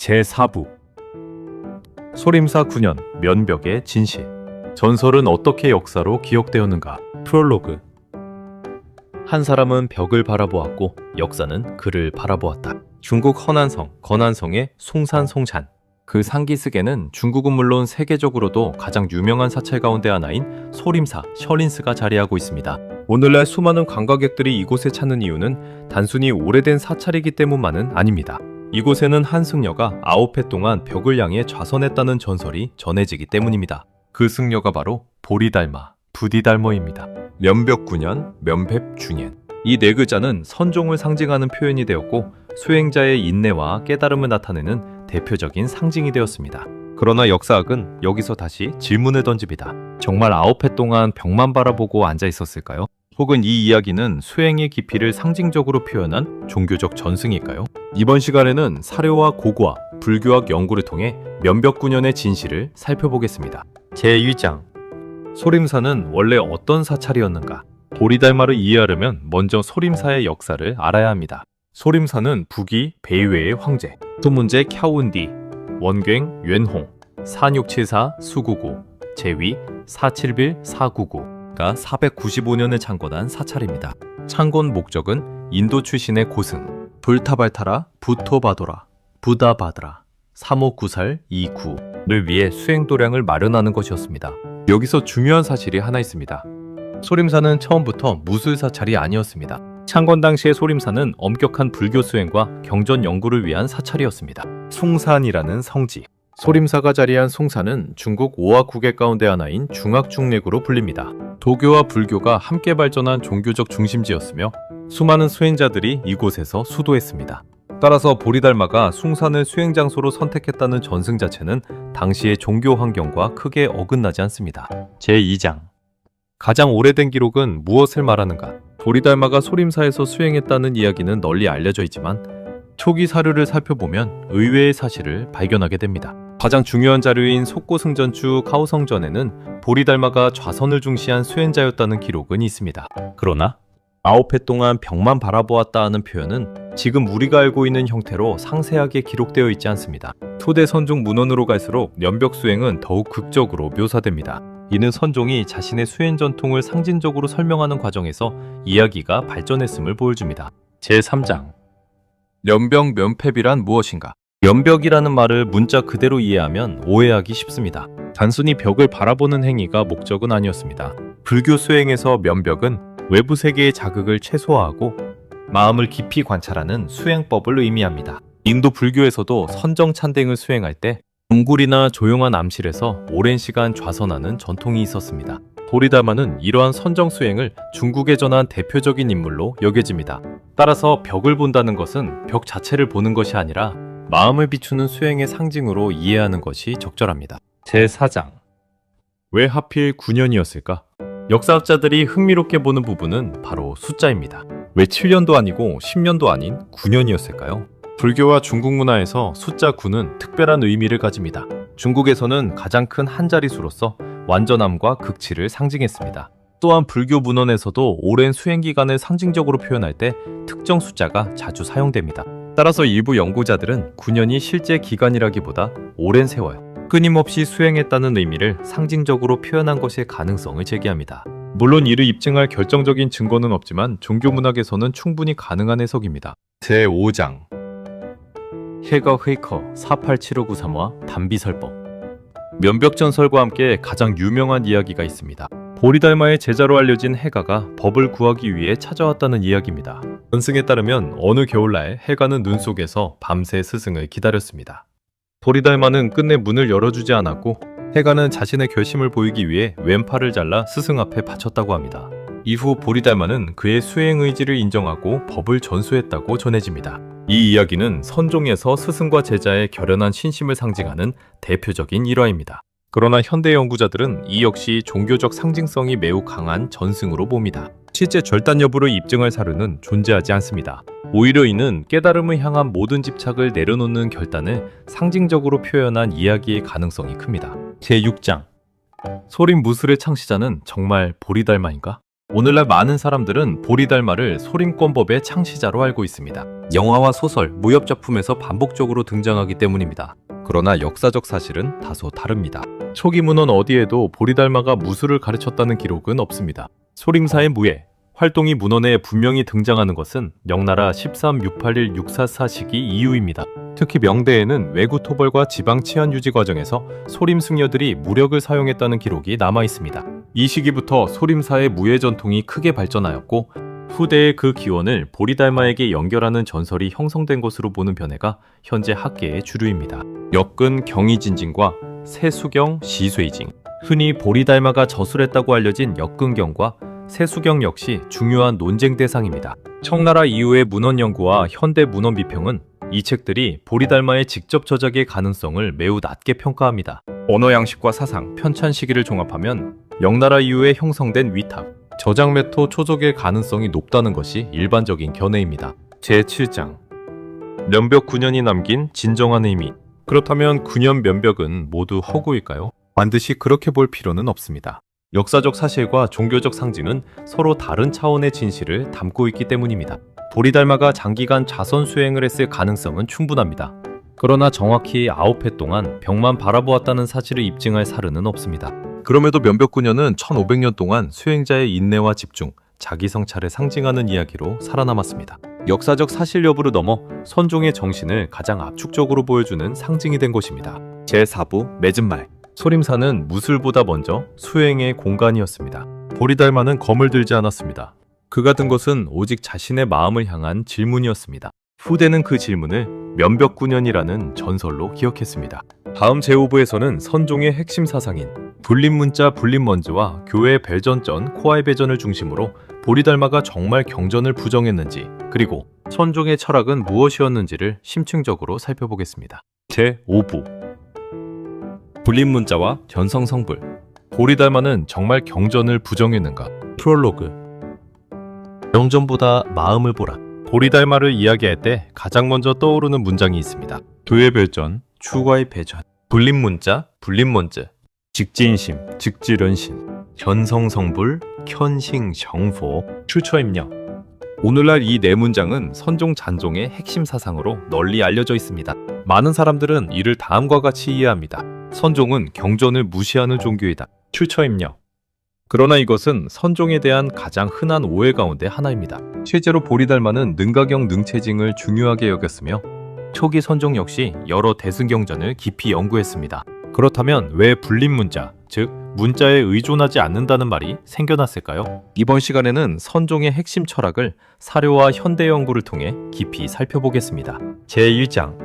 제4부 소림사 9년 면벽의 진실. 전설은 어떻게 역사로 기억되었는가? 프롤로그. 한 사람은 벽을 바라보았고 역사는 그를 바라보았다. 중국 허난성, 건난성의 숭산송찬. 그 상기슭에는 중국은 물론 세계적으로도 가장 유명한 사찰 가운데 하나인 소림사, 셔린스가 자리하고 있습니다. 오늘날 수많은 관광객들이 이곳에 찾는 이유는 단순히 오래된 사찰이기 때문만은 아닙니다. 이곳에는 한 승려가 9회 동안 벽을 향해 좌선했다는 전설이 전해지기 때문입니다. 그 승려가 바로 보리달마, 부디달머입니다. 면벽 9년, 면백 중년. 이 네 글자는 선종을 상징하는 표현이 되었고 수행자의 인내와 깨달음을 나타내는 대표적인 상징이 되었습니다. 그러나 역사학은 여기서 다시 질문을 던집니다. 정말 9회 동안 벽만 바라보고 앉아 있었을까요? 혹은 이 이야기는 수행의 깊이를 상징적으로 표현한 종교적 전승일까요? 이번 시간에는 사료와 고고학, 불교학 연구를 통해 면벽 9년의 진실을 살펴보겠습니다. 제1장. 소림사는 원래 어떤 사찰이었는가? 보리달마를 이해하려면 먼저 소림사의 역사를 알아야 합니다. 소림사는 북위 베이웨의 황제, 소문제 캬운디, 원괭 웬홍, 4674 수구구, 제위 471 499가 495년을 창건한 사찰입니다. 창건 목적은 인도 출신의 고승, 불타발타라, 부토바도라, 부다바드라, 359살 29를 위해 수행도량을 마련하는 것이었습니다. 여기서 중요한 사실이 하나 있습니다. 소림사는 처음부터 무술사찰이 아니었습니다. 창건 당시의 소림사는 엄격한 불교 수행과 경전 연구를 위한 사찰이었습니다. 숭산이라는 성지. 소림사가 자리한 숭산은 중국 5화국의 가운데 하나인 중학중렉으로 불립니다. 도교와 불교가 함께 발전한 종교적 중심지였으며 수많은 수행자들이 이곳에서 수도했습니다. 따라서 보리달마가 숭산을 수행장소로 선택했다는 전승 자체는 당시의 종교 환경과 크게 어긋나지 않습니다. 제2장. 가장 오래된 기록은 무엇을 말하는가? 보리달마가 소림사에서 수행했다는 이야기는 널리 알려져 있지만 초기 사료를 살펴보면 의외의 사실을 발견하게 됩니다. 가장 중요한 자료인 속고승전주 카오성전에는 보리달마가 좌선을 중시한 수행자였다는 기록은 있습니다. 그러나 9회 동안 벽만 바라보았다 하는 표현은 지금 우리가 알고 있는 형태로 상세하게 기록되어 있지 않습니다. 초대 선종 문헌으로 갈수록 면벽 수행은 더욱 극적으로 묘사됩니다. 이는 선종이 자신의 수행 전통을 상징적으로 설명하는 과정에서 이야기가 발전했음을 보여줍니다. 제3장. 면벽 면패비란 무엇인가? 면벽이라는 말을 문자 그대로 이해하면 오해하기 쉽습니다. 단순히 벽을 바라보는 행위가 목적은 아니었습니다. 불교 수행에서 면벽은 외부 세계의 자극을 최소화하고 마음을 깊이 관찰하는 수행법을 의미합니다. 인도 불교에서도 선정찬댕을 수행할 때 동굴이나 조용한 암실에서 오랜 시간 좌선하는 전통이 있었습니다. 보리달마는 이러한 선정 수행을 중국에 전한 대표적인 인물로 여겨집니다. 따라서 벽을 본다는 것은 벽 자체를 보는 것이 아니라 마음을 비추는 수행의 상징으로 이해하는 것이 적절합니다. 제4장. 왜 하필 9년이었을까? 역사학자들이 흥미롭게 보는 부분은 바로 숫자입니다. 왜 7년도 아니고 10년도 아닌 9년이었을까요? 불교와 중국 문화에서 숫자 9는 특별한 의미를 가집니다. 중국에서는 가장 큰 한자리수로서 완전함과 극치를 상징했습니다. 또한 불교 문헌에서도 오랜 수행기간을 상징적으로 표현할 때 특정 숫자가 자주 사용됩니다. 따라서 일부 연구자들은 9년이 실제 기간이라기보다 오랜 세월, 끊임없이 수행했다는 의미를 상징적으로 표현한 것의 가능성을 제기합니다. 물론 이를 입증할 결정적인 증거는 없지만 종교문학에서는 충분히 가능한 해석입니다. 제5장. 해거 회커 487593화 단비설법. 면벽전설과 함께 가장 유명한 이야기가 있습니다. 보리달마의 제자로 알려진 해가가 법을 구하기 위해 찾아왔다는 이야기입니다. 전승에 따르면 어느 겨울날 해가는 눈 속에서 밤새 스승을 기다렸습니다. 보리달마는 끝내 문을 열어주지 않았고 해가는 자신의 결심을 보이기 위해 왼팔을 잘라 스승 앞에 바쳤다고 합니다. 이후 보리달마는 그의 수행 의지를 인정하고 법을 전수했다고 전해집니다. 이 이야기는 선종에서 스승과 제자의 결연한 신심을 상징하는 대표적인 일화입니다. 그러나 현대 연구자들은 이 역시 종교적 상징성이 매우 강한 전승으로 봅니다. 실제 절단 여부를 입증할 사료는 존재하지 않습니다. 오히려 이는 깨달음을 향한 모든 집착을 내려놓는 결단을 상징적으로 표현한 이야기의 가능성이 큽니다. 제6장. 소림 무술의 창시자는 정말 보리달마인가? 오늘날 많은 사람들은 보리달마를 소림권법의 창시자로 알고 있습니다. 영화와 소설, 무협작품에서 반복적으로 등장하기 때문입니다. 그러나 역사적 사실은 다소 다릅니다. 초기 문헌 어디에도 보리달마가 무술을 가르쳤다는 기록은 없습니다. 소림사의 무예, 활동이 문헌에 분명히 등장하는 것은 명나라 13,681,644 시기 이후입니다. 특히 명대에는 왜구 토벌과 지방 치안 유지 과정에서 소림 승려들이 무력을 사용했다는 기록이 남아 있습니다. 이 시기부터 소림사의 무예 전통이 크게 발전하였고 후대의 그 기원을 보리달마에게 연결하는 전설이 형성된 것으로 보는 변해가 현재 학계의 주류입니다. 역근 경의진징과 세수경 시쇠징, 흔히 보리달마가 저술했다고 알려진 역근경과 세수경 역시 중요한 논쟁 대상입니다. 청나라 이후의 문헌 연구와 현대 문헌 비평은 이 책들이 보리달마의 직접 저작의 가능성을 매우 낮게 평가합니다. 언어 양식과 사상, 편찬 시기를 종합하면 명나라 이후에 형성된 위탁, 저작 매토 초적의 가능성이 높다는 것이 일반적인 견해입니다. 제7장 면벽 9년이 남긴 진정한 의미. 그렇다면 9년 면벽은 모두 허구일까요? 반드시 그렇게 볼 필요는 없습니다. 역사적 사실과 종교적 상징은 서로 다른 차원의 진실을 담고 있기 때문입니다. 보리달마가 장기간 자선 수행을 했을 가능성은 충분합니다. 그러나 정확히 9회 동안 벽만 바라보았다는 사실을 입증할 사례는 없습니다. 그럼에도 면벽 9년은 1500년 동안 수행자의 인내와 집중, 자기 성찰을 상징하는 이야기로 살아남았습니다. 역사적 사실 여부를 넘어 선종의 정신을 가장 압축적으로 보여주는 상징이 된 것입니다. 제4부 맺은 말. 소림사는 무술보다 먼저 수행의 공간이었습니다. 보리달마는 검을 들지 않았습니다. 그가 든 것은 오직 자신의 마음을 향한 질문이었습니다. 후대는 그 질문을 면벽 9년이라는 전설로 기억했습니다. 다음 제5부에서는 선종의 핵심 사상인 불림문자 불림먼지와 교회 배전전 코아의 배전을 중심으로 보리달마가 정말 경전을 부정했는지, 그리고 선종의 철학은 무엇이었는지를 심층적으로 살펴보겠습니다. 제5부 불림문자와 견성성불. 보리달마는 정말 경전을 부정했는가? 프롤로그. 경전보다 마음을 보라. 보리달마를 이야기할 때 가장 먼저 떠오르는 문장이 있습니다. 교회 별전, 추가의 배전, 불림문자, 불림먼즈, 직지인심, 직지련신, 견성성불, 견싱정포, 추처임녀. 오늘날 이 네 문장은 선종 잔종의 핵심 사상으로 널리 알려져 있습니다. 많은 사람들은 이를 다음과 같이 이해합니다. 선종은 경전을 무시하는 종교이다. 추처임녀. 그러나 이것은 선종에 대한 가장 흔한 오해 가운데 하나입니다. 실제로 보리달마는 능가경 능체징을 중요하게 여겼으며 초기 선종 역시 여러 대승경전을 깊이 연구했습니다. 그렇다면 왜 불림문자, 즉 문자에 의존하지 않는다는 말이 생겨났을까요? 이번 시간에는 선종의 핵심 철학을 사료와 현대 연구를 통해 깊이 살펴보겠습니다. 제1장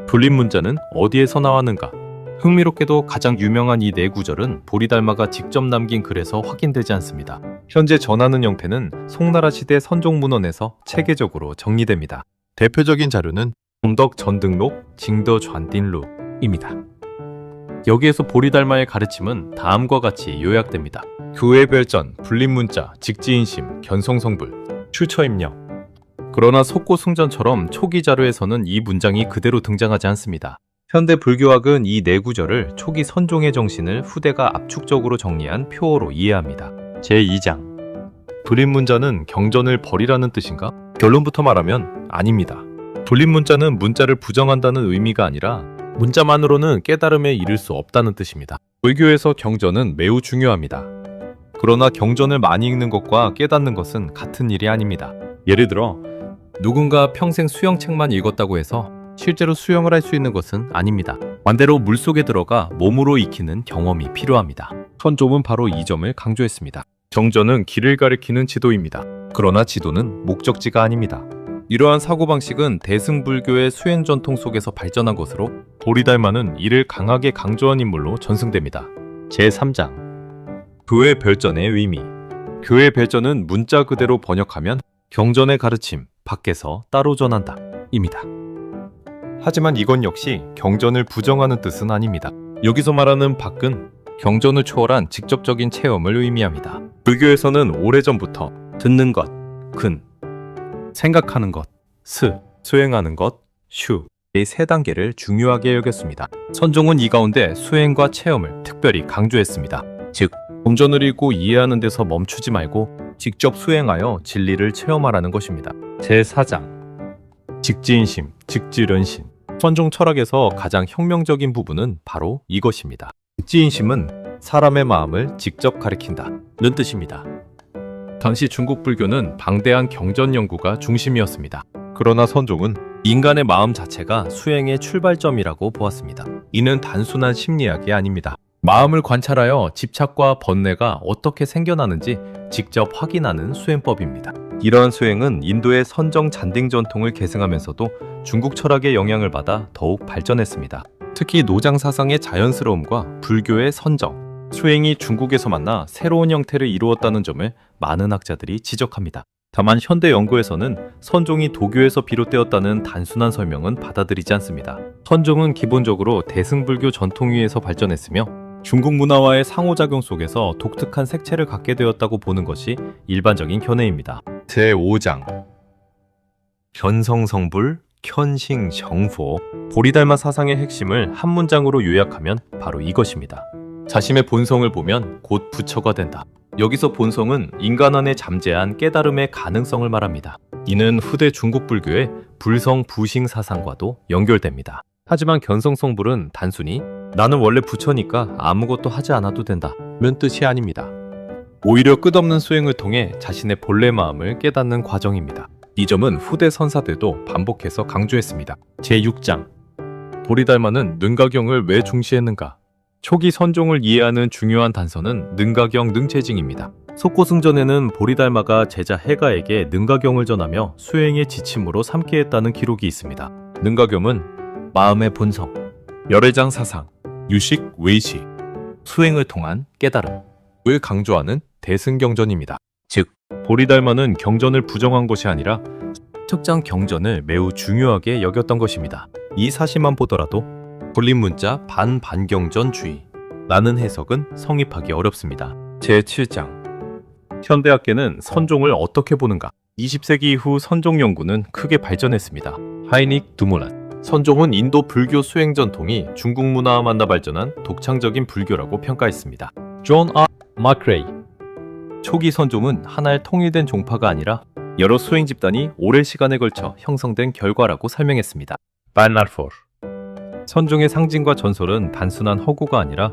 불림문자는 어디에서 나왔는가? 흥미롭게도 가장 유명한 이 네 구절은 보리달마가 직접 남긴 글에서 확인되지 않습니다. 현재 전하는 형태는 송나라 시대 선종 문헌에서 체계적으로 정리됩니다. 대표적인 자료는 동덕 전등록, 징더 좌딘루입니다. 여기에서 보리달마의 가르침은 다음과 같이 요약됩니다. 교회 별전, 불림문자, 직지인심, 견성성불, 추처임녀. 그러나 속고승전처럼 초기 자료에서는 이 문장이 그대로 등장하지 않습니다. 현대 불교학은 이 네 구절을 초기 선종의 정신을 후대가 압축적으로 정리한 표어로 이해합니다. 제2장 불림문자는 경전을 버리라는 뜻인가? 결론부터 말하면 아닙니다. 불림문자는 문자를 부정한다는 의미가 아니라 문자만으로는 깨달음에 이를 수 없다는 뜻입니다. 불교에서 경전은 매우 중요합니다. 그러나 경전을 많이 읽는 것과 깨닫는 것은 같은 일이 아닙니다. 예를 들어 누군가 평생 수영책만 읽었다고 해서 실제로 수영을 할 수 있는 것은 아닙니다. 반대로 물속에 들어가 몸으로 익히는 경험이 필요합니다. 선종은 바로 이 점을 강조했습니다. 경전은 길을 가리키는 지도입니다. 그러나 지도는 목적지가 아닙니다. 이러한 사고방식은 대승불교의 수행 전통 속에서 발전한 것으로 보리달마는 이를 강하게 강조한 인물로 전승됩니다. 제3장 교회 별전의 의미. 교회 별전은 문자 그대로 번역하면 경전의 가르침, 밖에서 따로 전한다 입니다. 하지만 이건 역시 경전을 부정하는 뜻은 아닙니다. 여기서 말하는 밖은 경전을 초월한 직접적인 체험을 의미합니다. 불교에서는 오래전부터 듣는 것, 근, 생각하는 것, 스, 수행하는 것, 슈, 이 세 단계를 중요하게 여겼습니다. 선종은 이 가운데 수행과 체험을 특별히 강조했습니다. 즉, 경전을 읽고 이해하는 데서 멈추지 말고 직접 수행하여 진리를 체험하라는 것입니다. 제4장 직지인심, 직지련신. 선종 철학에서 가장 혁명적인 부분은 바로 이것입니다. 직지인심은 사람의 마음을 직접 가리킨다는 뜻입니다. 당시 중국 불교는 방대한 경전 연구가 중심이었습니다. 그러나 선종은 인간의 마음 자체가 수행의 출발점이라고 보았습니다. 이는 단순한 심리학이 아닙니다. 마음을 관찰하여 집착과 번뇌가 어떻게 생겨나는지 직접 확인하는 수행법입니다. 이러한 수행은 인도의 선정 잔딩 전통을 계승하면서도 중국 철학의 영향을 받아 더욱 발전했습니다. 특히 노장 사상의 자연스러움과 불교의 선정, 수행이 중국에서 만나 새로운 형태를 이루었다는 점을 많은 학자들이 지적합니다. 다만 현대 연구에서는 선종이 도교에서 비롯되었다는 단순한 설명은 받아들이지 않습니다. 선종은 기본적으로 대승불교 전통 위에서 발전했으며 중국 문화와의 상호작용 속에서 독특한 색채를 갖게 되었다고 보는 것이 일반적인 견해입니다. 제5장 견성성불, 견싱정포. 보리달마 사상의 핵심을 한 문장으로 요약하면 바로 이것입니다. 자신의 본성을 보면 곧 부처가 된다. 여기서 본성은 인간 안에 잠재한 깨달음의 가능성을 말합니다. 이는 후대 중국 불교의 불성부싱 사상과도 연결됩니다. 하지만 견성성불은 단순히 나는 원래 부처니까 아무것도 하지 않아도 된다는 뜻이 아닙니다. 오히려 끝없는 수행을 통해 자신의 본래 마음을 깨닫는 과정입니다. 이 점은 후대 선사들도 반복해서 강조했습니다. 제6장 보리달마는 능가경을 왜 중시했는가? 초기 선종을 이해하는 중요한 단서는 능가경 능체징입니다. 속고승전에는 보리달마가 제자 해가에게 능가경을 전하며 수행의 지침으로 삼게 했다는 기록이 있습니다. 능가경은 마음의 본성, 열애장 사상, 유식, 외식, 수행을 통한 깨달음을 강조하는 대승경전입니다. 즉, 보리달마는 경전을 부정한 것이 아니라 특정 경전을 매우 중요하게 여겼던 것입니다. 이 사실만 보더라도 불림문자 반반경전주의 라는 해석은 성립하기 어렵습니다. 제7장 현대학계는 선종을 어떻게 보는가? 20세기 이후 선종 연구는 크게 발전했습니다. 하이닉 두모란 선종은 인도 불교 수행 전통이 중국 문화와 만나 발전한 독창적인 불교라고 평가했습니다. 존 아 마크레이 초기 선종은 하나의 통일된 종파가 아니라 여러 수행 집단이 오랜 시간에 걸쳐 형성된 결과라고 설명했습니다. 반나르포 선종의 상징과 전설은 단순한 허구가 아니라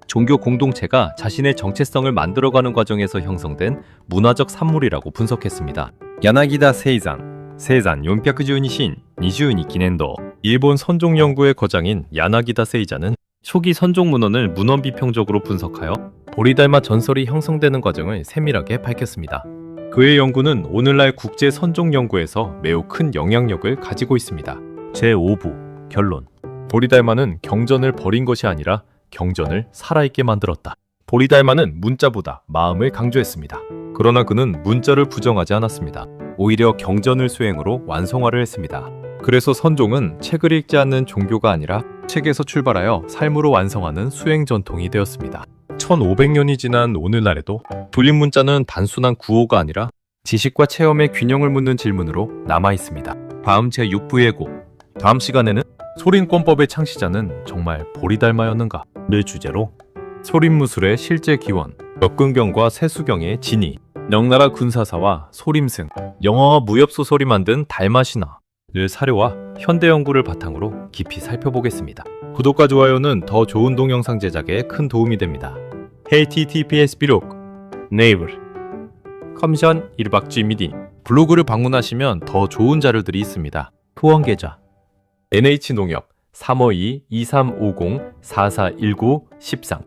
종교 공동체가 자신의 정체성을 만들어가는 과정에서 형성된 문화적 산물이라고 분석했습니다. 야나기다 세이잔, 세잔 412신 22記念도 일본 선종 연구의 거장인 야나기다 세이잔은 초기 선종 문헌을 문헌 비평적으로 분석하여 보리달마 전설이 형성되는 과정을 세밀하게 밝혔습니다. 그의 연구는 오늘날 국제 선종 연구에서 매우 큰 영향력을 가지고 있습니다. 제5부 결론 보리달마는 경전을 버린 것이 아니라 경전을 살아있게 만들었다. 보리달마는 문자보다 마음을 강조했습니다. 그러나 그는 문자를 부정하지 않았습니다. 오히려 경전을 수행으로 완성화를 했습니다. 그래서 선종은 책을 읽지 않는 종교가 아니라 책에서 출발하여 삶으로 완성하는 수행 전통이 되었습니다. 1500년이 지난 오늘날에도 불림문자는 단순한 구호가 아니라 지식과 체험의 균형을 묻는 질문으로 남아있습니다. 다음 제6부 예고 다음 시간에는 소림권법의 창시자는 정말 보리달마였는가를 주제로 소림무술의 실제 기원, 역근경과 세수경의 진위, 명나라 군사사와 소림승, 영화와 무협소설이 만든 달마신화를 사료와 현대 연구를 바탕으로 깊이 살펴보겠습니다. 구독과 좋아요는 더 좋은 동영상 제작에 큰 도움이 됩니다. https 비록 네이버 컴션 일박쥐미디 블로그를 방문하시면 더 좋은 자료들이 있습니다. 후원 계좌 NH농협 352-2350-4419-13